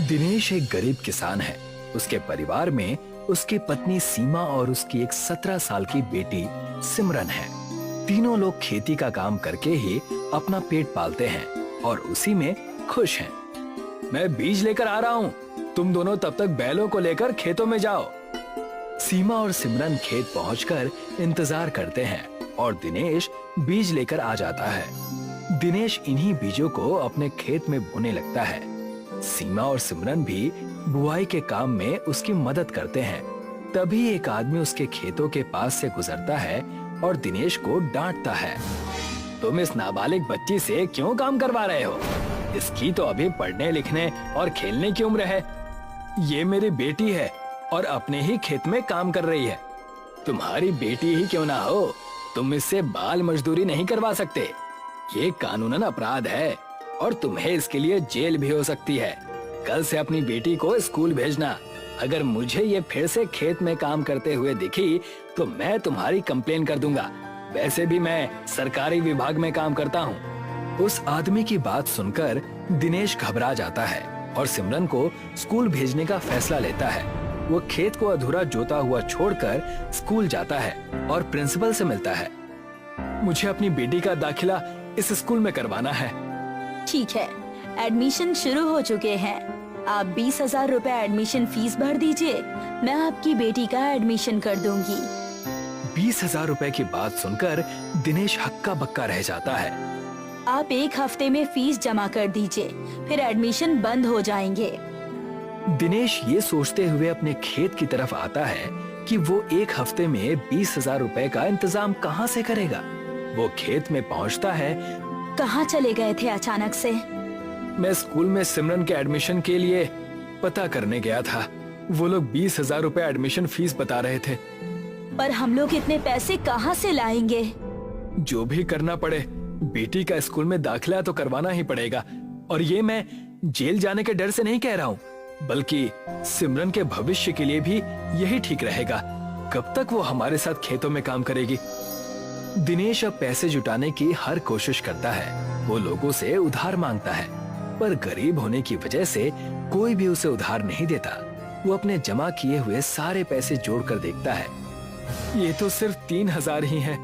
दिनेश एक गरीब किसान है। उसके परिवार में उसकी पत्नी सीमा और उसकी एक 17 साल की बेटी सिमरन है। तीनों लोग खेती का काम करके ही अपना पेट पालते हैं और उसी में खुश हैं। मैं बीज लेकर आ रहा हूँ, तुम दोनों तब तक बैलों को लेकर खेतों में जाओ। सीमा और सिमरन खेत पहुंचकर इंतजार करते हैं और दिनेश बीज लेकर आ जाता है। दिनेश इन्हीं बीजों को अपने खेत में बोने लगता है। सीमा और सिमरन भी बुआई के काम में उसकी मदद करते हैं। तभी एक आदमी उसके खेतों के पास से गुजरता है और दिनेश को डांटता है। तुम इस नाबालिग बच्ची से क्यों काम करवा रहे हो? इसकी तो अभी पढ़ने लिखने और खेलने की उम्र है। ये मेरी बेटी है और अपने ही खेत में काम कर रही है। तुम्हारी बेटी ही क्यों ना हो, तुम इससे बाल मजदूरी नहीं करवा सकते। ये कानूनन अपराध है और तुम्हें इसके लिए जेल भी हो सकती है। कल से अपनी बेटी को स्कूल भेजना। अगर मुझे ये फिर से खेत में काम करते हुए दिखी तो मैं तुम्हारी कंप्लेन कर दूंगा। वैसे भी मैं सरकारी विभाग में काम करता हूँ। उस आदमी की बात सुनकर दिनेश घबरा जाता है और सिमरन को स्कूल भेजने का फैसला लेता है। वो खेत को अधूरा जोता हुआ छोड़कर स्कूल जाता है और प्रिंसिपल से मिलता है। मुझे अपनी बेटी का दाखिला इस स्कूल में करवाना है। ठीक है, एडमिशन शुरू हो चुके हैं। आप 20,000 रुपए एडमिशन फीस भर दीजिए, मैं आपकी बेटी का एडमिशन कर दूंगी। 20,000 रुपए की बात सुनकर दिनेश हक्का बक्का रह जाता है। आप 1 हफ्ते में फीस जमा कर दीजिए, फिर एडमिशन बंद हो जाएंगे। दिनेश ये सोचते हुए अपने खेत की तरफ आता है कि वो 1 हफ्ते में 20,000 रुपए का इंतजाम कहाँ से करेगा। वो खेत में पहुँचता है। कहाँ चले गए थे अचानक से? मैं स्कूल में सिमरन के एडमिशन के लिए पता करने गया था। वो लोग 20,000 रुपए एडमिशन फीस बता रहे थे। पर हम लोग इतने पैसे कहाँ से लाएंगे? जो भी करना पड़े, बेटी का स्कूल में दाखिला तो करवाना ही पड़ेगा। और ये मैं जेल जाने के डर से नहीं कह रहा हूँ, बल्कि सिमरन के भविष्य के लिए भी यही ठीक रहेगा। कब तक वो हमारे साथ खेतों में काम करेगी? दिनेश अब पैसे जुटाने की हर कोशिश करता है। वो लोगों से उधार मांगता है, पर गरीब होने की वजह से कोई भी उसे उधार नहीं देता। वो अपने जमा किए हुए सारे पैसे जोड़कर देखता है। ये तो सिर्फ 3,000 ही हैं।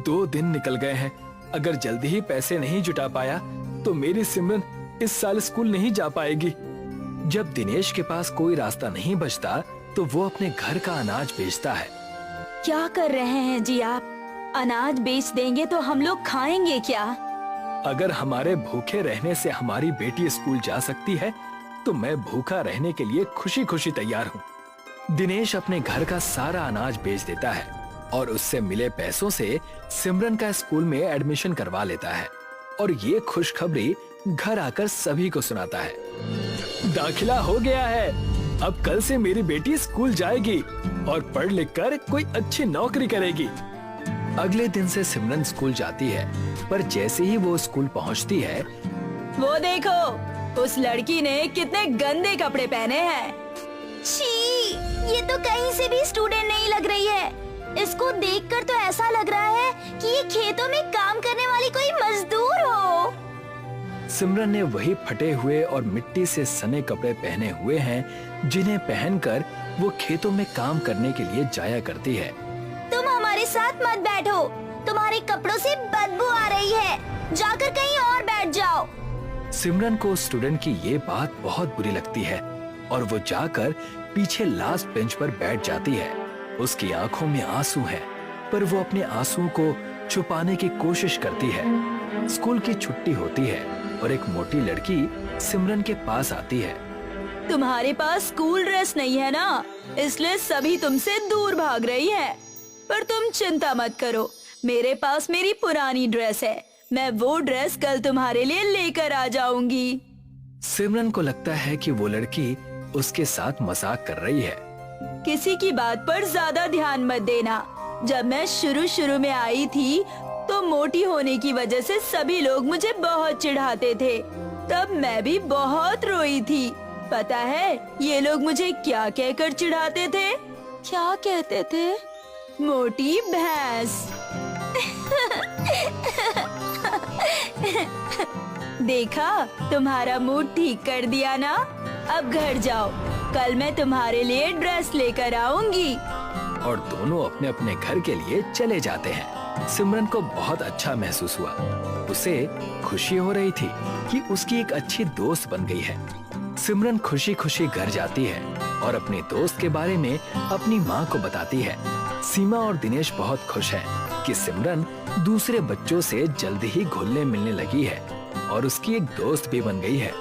2 दिन निकल गए हैं। अगर जल्दी ही पैसे नहीं जुटा पाया तो मेरी सिमरन इस साल स्कूल नहीं जा पाएगी। जब दिनेश के पास कोई रास्ता नहीं बचता तो वो अपने घर का अनाज बेचता है। क्या कर रहे हैं जी आप? अनाज बेच देंगे तो हम लोग खाएंगे क्या? अगर हमारे भूखे रहने से हमारी बेटी स्कूल जा सकती है तो मैं भूखा रहने के लिए खुशी खुशी तैयार हूँ। दिनेश अपने घर का सारा अनाज बेच देता है और उससे मिले पैसों से सिमरन का स्कूल में एडमिशन करवा लेता है और ये खुशखबरी घर आकर सभी को सुनाता है। दाखिला हो गया है। अब कल से मेरी बेटी स्कूल जाएगी और पढ़ लिख कर कोई अच्छी नौकरी करेगी। अगले दिन से सिमरन स्कूल जाती है, पर जैसे ही वो स्कूल पहुंचती है, वो देखो, उस लड़की ने कितने गंदे कपड़े पहने हैं। छी, ये तो कहीं से भी स्टूडेंट नहीं लग रही है। इसको देखकर तो ऐसा लग रहा है कि ये खेतों में काम करने वाली कोई मजदूर हो। सिमरन ने वही फटे हुए और मिट्टी से सने कपड़े पहने हुए हैं जिन्हें पहनकर वो खेतों में काम करने के लिए जाया करती है। तुम हमारे साथ मत बैठो, तुम्हारे कपड़ों से बदबू आ रही है। जाकर कहीं और बैठ जाओ। सिमरन को स्टूडेंट की ये बात बहुत बुरी लगती है और वो जाकर पीछे लास्ट बेंच पर बैठ जाती है। उसकी आंखों में आंसू हैं, पर वो अपने आंसुओं को छुपाने की कोशिश करती है। स्कूल की छुट्टी होती है और एक मोटी लड़की सिमरन के पास आती है। तुम्हारे पास स्कूल ड्रेस नहीं है ना, इसलिए सभी तुमसे दूर भाग रही है। पर तुम चिंता मत करो, मेरे पास मेरी पुरानी ड्रेस है। मैं वो ड्रेस कल तुम्हारे लिए लेकर आ जाऊंगी। सिमरन को लगता है कि वो लड़की उसके साथ मजाक कर रही है। किसी की बात पर ज्यादा ध्यान मत देना। जब मैं शुरू में आई थी तो मोटी होने की वजह से सभी लोग मुझे बहुत चिढ़ाते थे। तब मैं भी बहुत रोई थी। पता है ये लोग मुझे क्या कहकर चिढ़ाते थे? क्या कहते थे? मोटी भैंस। देखा, तुम्हारा मूड ठीक कर दिया ना। अब घर जाओ, कल मैं तुम्हारे लिए ड्रेस लेकर आऊंगी। और दोनों अपने अपने घर के लिए चले जाते हैं। सिमरन को बहुत अच्छा महसूस हुआ। उसे खुशी हो रही थी कि उसकी एक अच्छी दोस्त बन गई है। सिमरन खुशी खुशी घर जाती है और अपने दोस्त के बारे में अपनी माँ को बताती है। सीमा और दिनेश बहुत खुश हैं कि सिमरन दूसरे बच्चों से जल्दी ही घुलने मिलने लगी है और उसकी एक दोस्त भी बन गई है।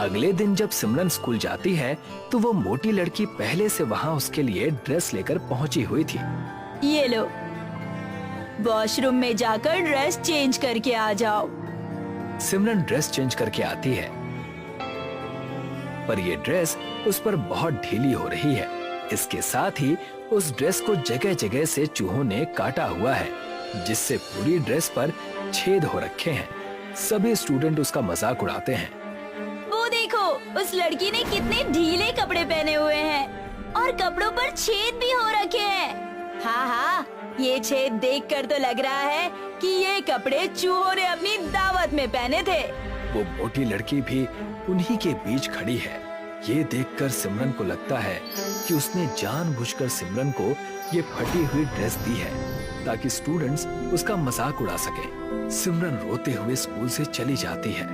अगले दिन जब सिमरन स्कूल जाती है तो वो मोटी लड़की पहले से वहाँ उसके लिए ड्रेस लेकर पहुँची हुई थी। ये लो, वॉशरूम में जाकर ड्रेस चेंज करके आ जाओ। सिमरन ड्रेस चेंज करके आती है, पर ये ड्रेस उस पर बहुत ढीली हो रही है। इसके साथ ही उस ड्रेस को जगह जगह से चूहों ने काटा हुआ है, जिससे पूरी ड्रेस पर छेद हो रखे हैं। सभी स्टूडेंट उसका मजाक उड़ाते हैं। वो देखो, उस लड़की ने कितने ढीले कपड़े पहने हुए हैं और कपड़ों पर छेद भी हो रखे हैं। हाँ हाँ, ये छेद देखकर तो लग रहा है कि ये कपड़े चूहों ने अपनी दावत में पहने थे। वो मोटी लड़की भी उन्हीं के बीच खड़ी है। ये देखकर सिमरन को लगता है कि उसने जानबूझकर सिमरन को ये फटी हुई ड्रेस दी है ताकि स्टूडेंट्स उसका मजाक उड़ा सके। सिमरन रोते हुए स्कूल से चली जाती है।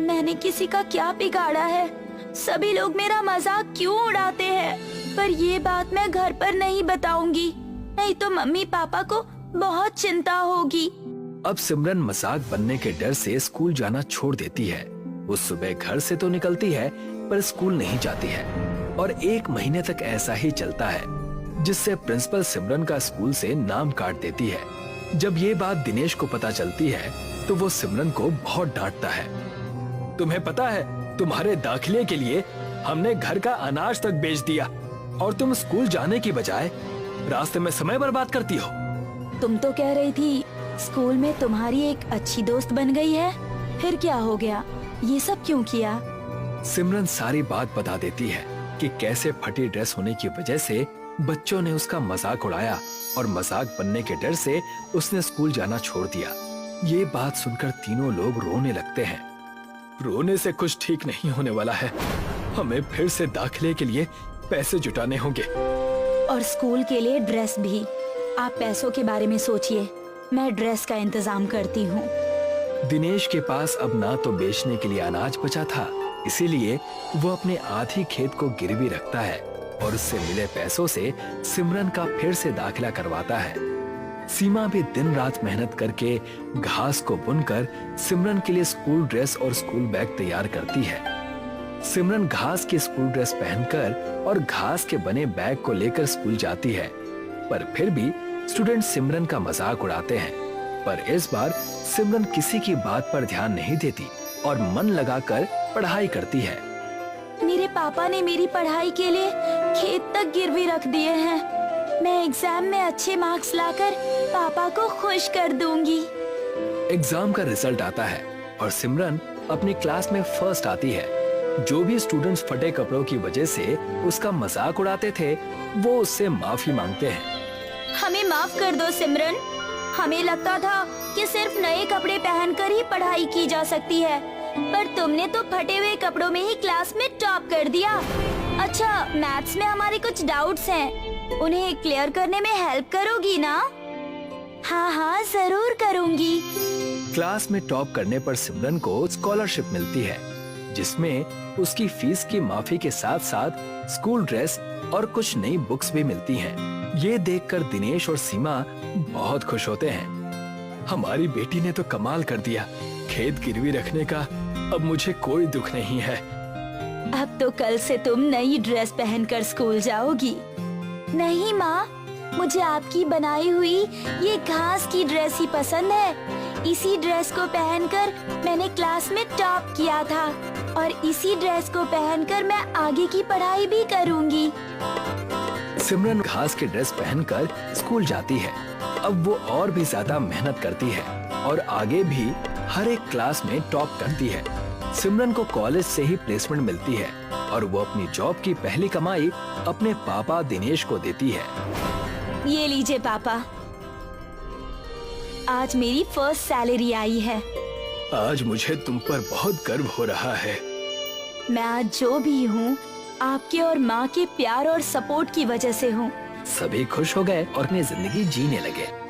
मैंने किसी का क्या बिगाड़ा है? सभी लोग मेरा मजाक क्यों उड़ाते हैं? पर ये बात मैं घर पर नहीं बताऊंगी, नहीं तो मम्मी पापा को बहुत चिंता होगी। अब सिमरन मजाक बनने के डर से स्कूल जाना छोड़ देती है। वो सुबह घर से तो निकलती है पर स्कूल नहीं जाती है और 1 महीने तक ऐसा ही चलता है, जिससे प्रिंसिपल सिमरन का स्कूल से नाम काट देती है। जब ये बात दिनेश को पता चलती है तो वो सिमरन को बहुत डांटता है। तुम्हें पता है, तुम्हारे दाखिले के लिए हमने घर का अनाज तक बेच दिया और तुम स्कूल जाने की बजाय रास्ते में समय बर्बाद करती हो। तुम तो कह रही थी स्कूल में तुम्हारी एक अच्छी दोस्त बन गई है, फिर क्या हो गया? ये सब क्यों किया? सिमरन सारी बात बता देती है कि कैसे फटी ड्रेस होने की वजह से बच्चों ने उसका मजाक उड़ाया और मजाक बनने के डर से उसने स्कूल जाना छोड़ दिया। ये बात सुनकर तीनों लोग रोने लगते हैं। रोने से कुछ ठीक नहीं होने वाला है, हमें फिर से दाखिले के लिए पैसे जुटाने होंगे और स्कूल के लिए ड्रेस भी। आप पैसों के बारे में सोचिए, मैं ड्रेस का इंतजाम करती हूँ। दिनेश के पास अब ना तो बेचने के लिए अनाज बचा था, इसीलिए वो अपने आधी खेत को गिरवी रखता है और उससे मिले पैसों से सिमरन का फिर से दाखिला करवाता है। सीमा भी दिन रात मेहनत करके घास को बुनकर सिमरन के लिए स्कूल ड्रेस और स्कूल बैग तैयार करती है। सिमरन घास की स्कूल ड्रेस पहनकर और घास के बने बैग को लेकर स्कूल जाती है, पर फिर भी स्टूडेंट सिमरन का मजाक उड़ाते हैं। पर इस बार सिमरन किसी की बात पर ध्यान नहीं देती और मन लगाकर पढ़ाई करती है। मेरे पापा ने मेरी पढ़ाई के लिए खेत तक गिरवी रख दिए हैं। मैं एग्जाम में अच्छे मार्क्स लाकर पापा को खुश कर दूंगी। एग्जाम का रिजल्ट आता है और सिमरन अपनी क्लास में फर्स्ट आती है। जो भी स्टूडेंट्स फटे कपड़ों की वजह से उसका मजाक उड़ाते थे, वो उससे माफी मांगते हैं। हमें माफ कर दो सिमरन, हमें लगता था कि सिर्फ नए कपड़े पहनकर ही पढ़ाई की जा सकती है, पर तुमने तो फटे हुए कपड़ों में ही क्लास में टॉप कर दिया। अच्छा, मैथ्स में हमारे कुछ डाउट्स हैं, उन्हें क्लियर करने में हेल्प करोगी ना? हाँ हाँ, जरूर करूँगी। क्लास में टॉप करने पर सिमरन को स्कॉलरशिप मिलती है, जिसमें उसकी फीस की माफी के साथ साथ स्कूल ड्रेस और कुछ नई बुक्स भी मिलती हैं। ये देखकर दिनेश और सीमा बहुत खुश होते हैं। हमारी बेटी ने तो कमाल कर दिया, खेत गिरवी रखने का अब मुझे कोई दुख नहीं है। अब तो कल से तुम नई ड्रेस पहनकर स्कूल जाओगी। नहीं माँ, मुझे आपकी बनाई हुई ये घास की ड्रेस ही पसंद है। इसी ड्रेस को पहनकर मैंने क्लास में टॉप किया था और इसी ड्रेस को पहनकर मैं आगे की पढ़ाई भी करूँगी। सिमरन घास के ड्रेस पहनकर स्कूल जाती है। अब वो और भी ज्यादा मेहनत करती है और आगे भी हर एक क्लास में टॉप करती है। सिमरन को कॉलेज से ही प्लेसमेंट मिलती है और वो अपनी जॉब की पहली कमाई अपने पापा दिनेश को देती है। ये लीजिए पापा, आज मेरी फर्स्ट सैलरी आई है। आज मुझे तुम पर बहुत गर्व हो रहा है। मैं आज जो भी हूँ आपके और माँ के प्यार और सपोर्ट की वजह से हूँ। सभी खुश हो गए और अपनी जिंदगी जीने लगे।